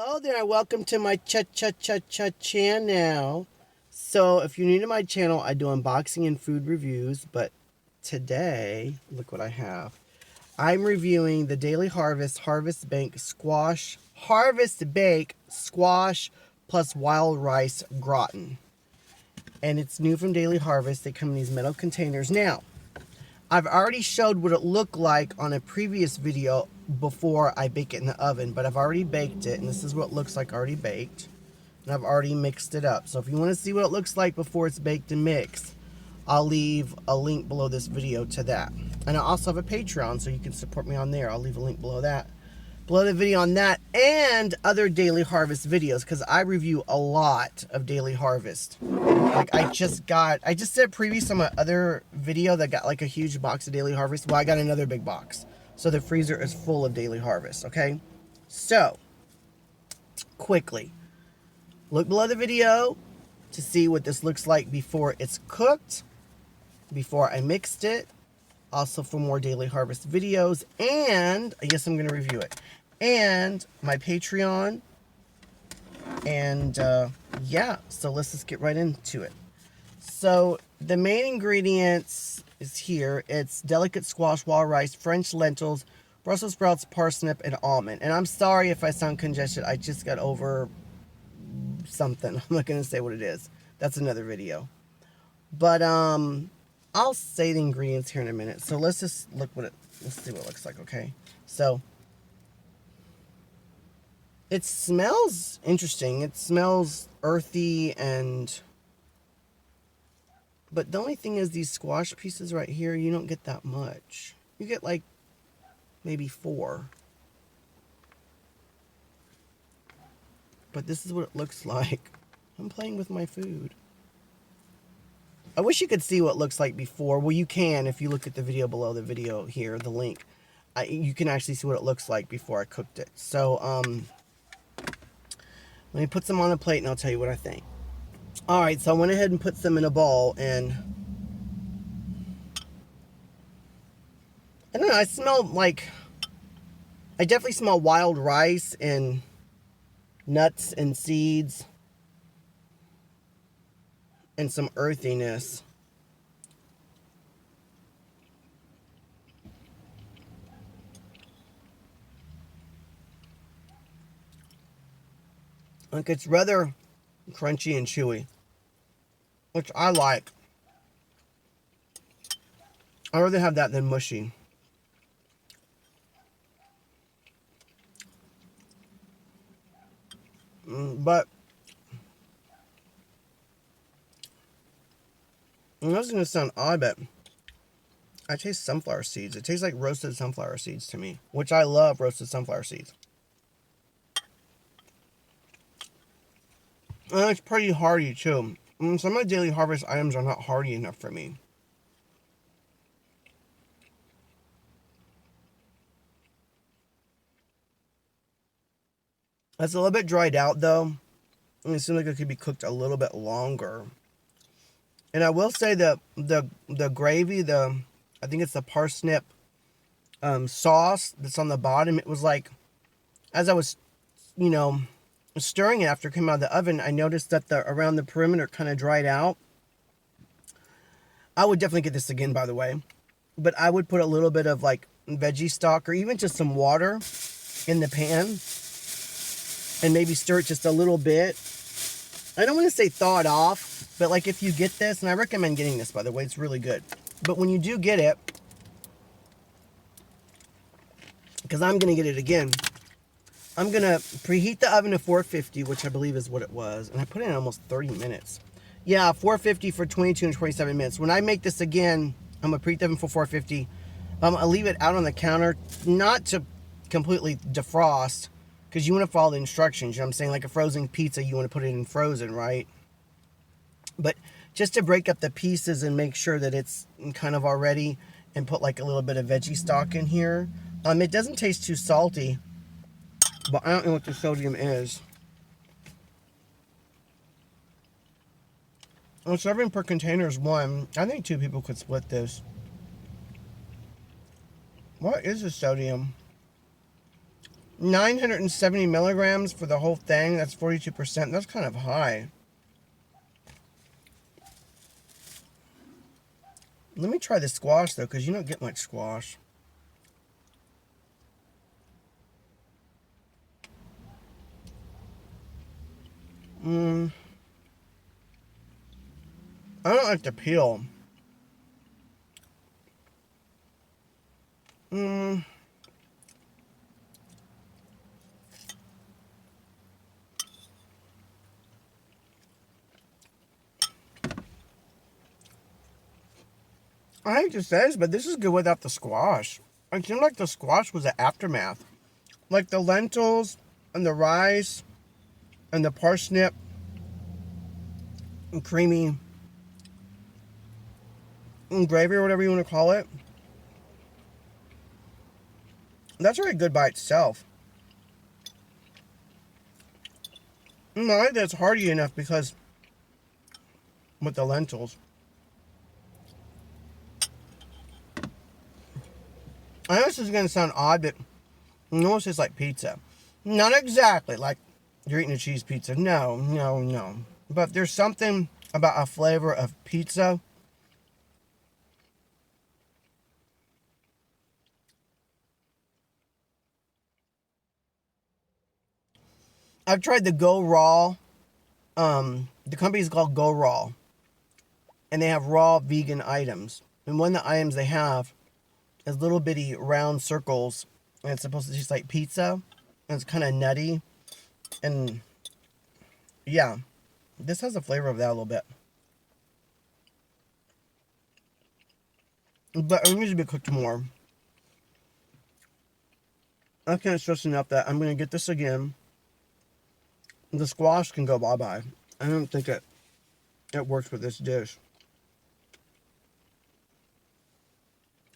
Hello there, welcome to my channel. So if you're new to my channel, I do unboxing and food reviews, but today, look what I have. I'm reviewing the Daily Harvest Harvest Bake Squash plus Wild Rice Gratin. And it's new from Daily Harvest. They come in these metal containers. Now, I've already showed what it looked like on a previous video before I bake it in the oven, but I've already baked it, and this is what it looks like already baked. And I've already mixed it up. So if you want to see what it looks like before it's baked and mixed, I'll leave a link below this video to that. And I also have a Patreon, so you can support me on there. I'll leave a link below that. Below the video on that and other Daily Harvest videos, because I review a lot of Daily Harvest. Like I just did previous on my other video that got like a huge box of Daily Harvest. Well, I got another big box. So the freezer is full of Daily Harvest, okay? So, quickly, look below the video to see what this looks like before it's cooked, before I mixed it. Also for more Daily Harvest videos, and I guess I'm going to review it. And my Patreon, and yeah, so let's just get right into it. So the main ingredients is here. It's delicate squash, wild rice, French lentils, Brussels sprouts, parsnip, and almond. And I'm sorry if I sound congested. I just got over something. I'm not going to say what it is. That's another video. But I'll say the ingredients here in a minute. So let's just let's see what it looks like, okay? So it smells interesting. It smells earthy, but the only thing is these squash pieces right here, you don't get that much. You get like maybe 4. But this is what it looks like. I'm playing with my food. I wish you could see what it looks like before. Well, you can if you look at the video below the video here, the link. You can actually see what it looks like before I cooked it. So, let me put some on a plate and I'll tell you what I think. Alright, so I went ahead and put some in a bowl, and I don't know, I definitely smell wild rice and nuts and seeds and some earthiness. Like it's rather crunchy and chewy, which I like. I'd rather have that than mushy. But and this is going to sound odd, but I taste sunflower seeds. It tastes like roasted sunflower seeds to me, which I love roasted sunflower seeds. And it's pretty hearty too. Some of my Daily Harvest items are not hearty enough for me. It's a little bit dried out though. And it seems like it could be cooked a little bit longer. And I will say that the gravy, I think it's the parsnip sauce that's on the bottom. It was like, as I was, stirring it after it came out of the oven, I noticed that around the perimeter kind of dried out. I would definitely get this again, by the way. But I would put a little bit of like veggie stock or even just some water in the pan and maybe stir it just a little bit. I don't want to say thaw it off, but like if you get this, and I recommend getting this, by the way, it's really good. But when you do get it, because I'm going to get it again, I'm going to preheat the oven to 450, which I believe is what it was. And I put it in almost 30 minutes. Yeah, 450 for 22 and 27 minutes. When I make this again, I'm going to preheat the oven for 450. I'll leave it out on the counter, not to completely defrost, because you want to follow the instructions. You know what I'm saying? Like a frozen pizza, you want to put it in frozen, right? But just to break up the pieces and make sure that it's kind of already, and put like a little bit of veggie stock in here. It doesn't taste too salty. But I don't know what the sodium is. Well, serving per container is 1. I think 2 people could split this. What is the sodium? 970 milligrams for the whole thing. That's 42%. That's kind of high. Let me try the squash, though, because you don't get much squash. I don't like the peel. I hate to say this, but this is good without the squash. It seemed like the squash was an aftermath. Like the lentils and the rice and the parsnip and creamy gravy or whatever you want to call it. That's very good by itself. I like that it's hearty enough because with the lentils. I know this is going to sound odd, but it almost tastes like pizza. Not exactly like you're eating a cheese pizza. No, no, no. But there's something about a flavor of pizza. I've tried the Go Raw. The company is called Go Raw. And they have raw vegan items. And one of the items they have is little bitty round circles. And it's supposed to taste like pizza. And it's kind of nutty. And yeah, this has a flavor of that a little bit. But it needs to be cooked more. I can't stress enough that I'm going to get this again. The squash can go bye-bye. I don't think it works with this dish.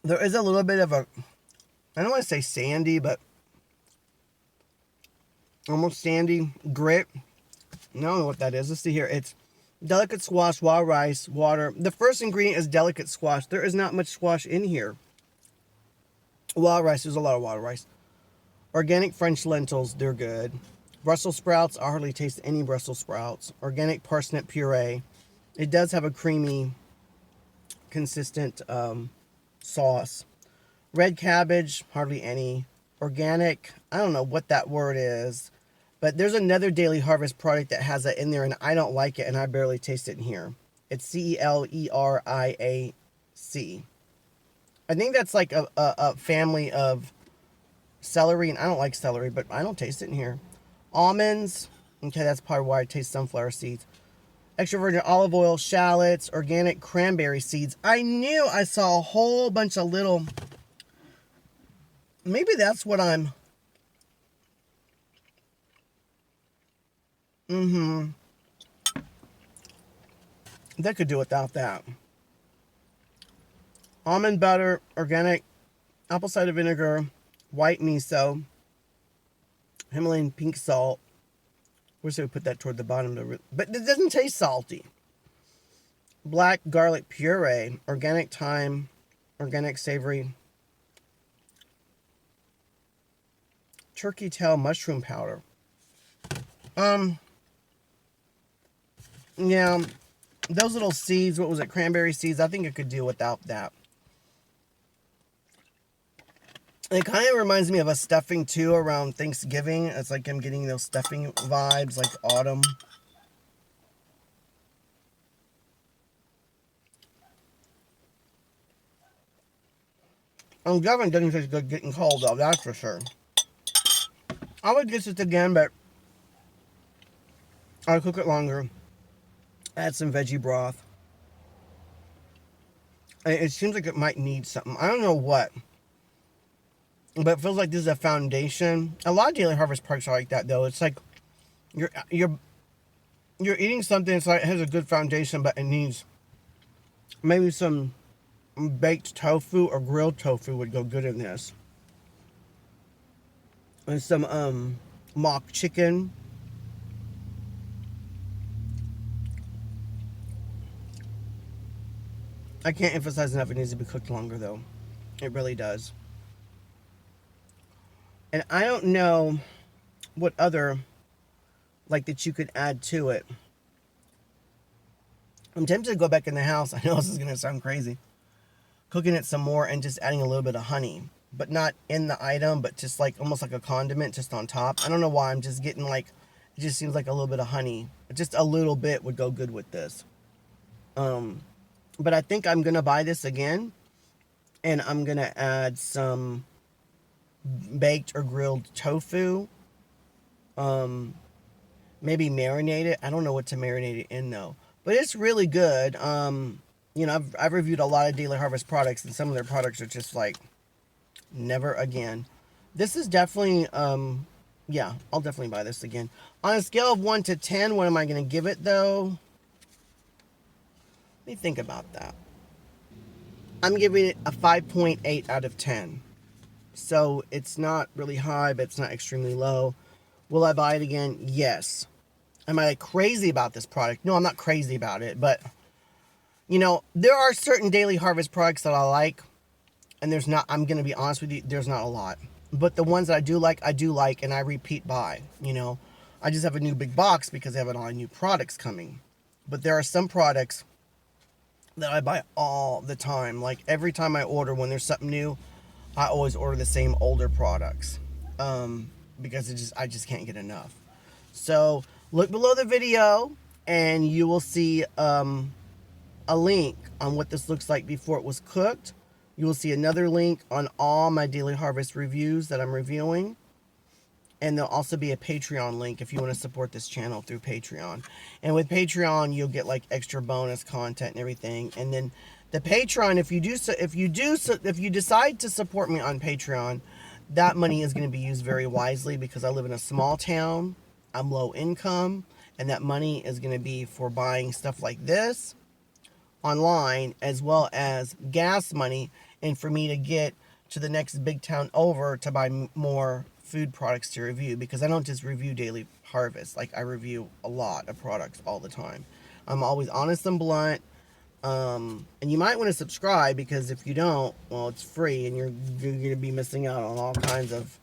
There is a little bit of a, I don't want to say sandy, but almost sandy grit. I don't know what that is. Let's see here. It's delicate squash, wild rice, water. The first ingredient is delicate squash. There is not much squash in here. Wild rice, there's a lot of wild rice. Organic French lentils, they're good. Brussels sprouts, I hardly taste any Brussels sprouts. Organic parsnip puree. It does have a creamy, consistent sauce. Red cabbage, hardly any. Organic, I don't know what that word is. But there's another Daily Harvest product that has that in there, and I don't like it, and I barely taste it in here. It's CELERIAC. I think that's like a family of celery, and I don't like celery, but I don't taste it in here. Almonds, okay, that's probably why I taste sunflower seeds. Extra virgin olive oil, shallots, organic cranberry seeds. I knew I saw a whole bunch of little, maybe that's what I'm, they could do without that. Almond butter, organic apple cider vinegar, white miso, Himalayan pink salt. Wish they would put that toward the bottom, but it doesn't taste salty. Black garlic puree, organic thyme, organic savory, turkey tail mushroom powder. Yeah, those little seeds, what was it, cranberry seeds, I think I could do without that. It kind of reminds me of a stuffing, too, around Thanksgiving. It's like I'm getting those stuffing vibes, like autumn. Definitely doesn't taste good getting cold, though, that's for sure. I would get this again, but I'll cook it longer. Add some veggie broth. It seems like it might need something. I don't know what. But it feels like this is a foundation. A lot of Daily Harvest products are like that, though. It's like you're eating something that's like it has a good foundation, but it needs maybe some baked tofu or grilled tofu would go good in this. And some mock chicken. I can't emphasize enough, it needs to be cooked longer, though. It really does. And I don't know what other, like, that you could add to it. I'm tempted to go back in the house. I know this is going to sound crazy. Cooking it some more and just adding a little bit of honey. But not in the item, but just like almost like a condiment just on top. I don't know why. I'm just getting like, it just seems like a little bit of honey. Just a little bit would go good with this. But I think I'm going to buy this again. And I'm going to add some baked or grilled tofu. Maybe marinate it. I don't know what to marinate it in though. But it's really good. You know, I've reviewed a lot of Daily Harvest products, and some of their products are just like, never again. This is definitely, yeah, I'll definitely buy this again. On a scale of 1 to 10, what am I going to give it though? Let me think about that. I'm giving it a 5.8 out of 10. So it's not really high, but it's not extremely low. Will I buy it again? Yes. Am I crazy about this product? No, I'm not crazy about it, but you know, there are certain Daily Harvest products that I like, and there's not, I'm going to be honest with you, there's not a lot. But the ones that I do like, and I repeat buy, you know. I just have a new big box because they have a lot of new products coming. But there are some products that I buy all the time. Like every time I order, when there's something new, I always order the same older products. Because I just can't get enough. So look below the video and you will see a link on what this looks like before it was cooked. You will see another link on all my Daily Harvest reviews that I'm reviewing. And there'll also be a Patreon link if you want to support this channel through Patreon. And with Patreon, you'll get like extra bonus content and everything. And then the Patreon, if you decide to support me on Patreon, that money is going to be used very wisely because I live in a small town. I'm low income, and that money is going to be for buying stuff like this online, as well as gas money, and for me to get to the next big town over to buy more food products to review, because I don't just review Daily Harvest. Like, I review a lot of products all the time. I'm always honest and blunt. And you might want to subscribe, because if you don't, well, it's free and you're going to be missing out on all kinds of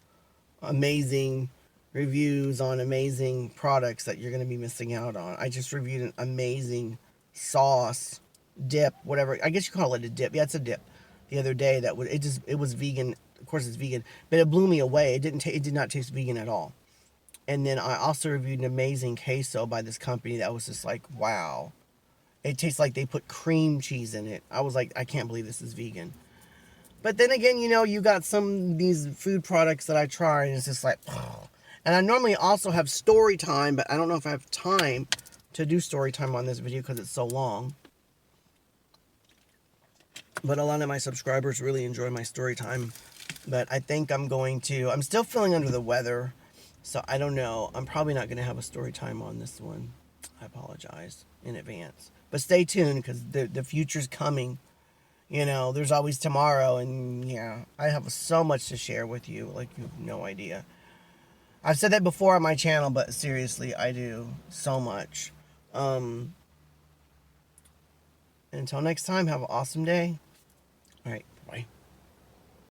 amazing reviews on amazing products that you're going to be missing out on. I just reviewed an amazing sauce, dip, whatever. I guess you call it a dip. Yeah, it's a dip. The other day it was vegan. Of course it's vegan, but it blew me away. It did not taste vegan at all. And then I also reviewed an amazing queso by this company that was just like, wow. It tastes like they put cream cheese in it. I was like, I can't believe this is vegan. But then again, you know, you got some of these food products that I try, and it's just like, oh. And I normally also have story time, but I don't know if I have time to do story time on this video because it's so long. But a lot of my subscribers really enjoy my story time. But I think I'm still feeling under the weather, so I don't know. I'm probably not going to have a story time on this one. I apologize in advance. But stay tuned, because the future's coming. You know, there's always tomorrow, and yeah, I have so much to share with you, like you have no idea. I've said that before on my channel, but seriously, I do so much. Until next time, have an awesome day. All right.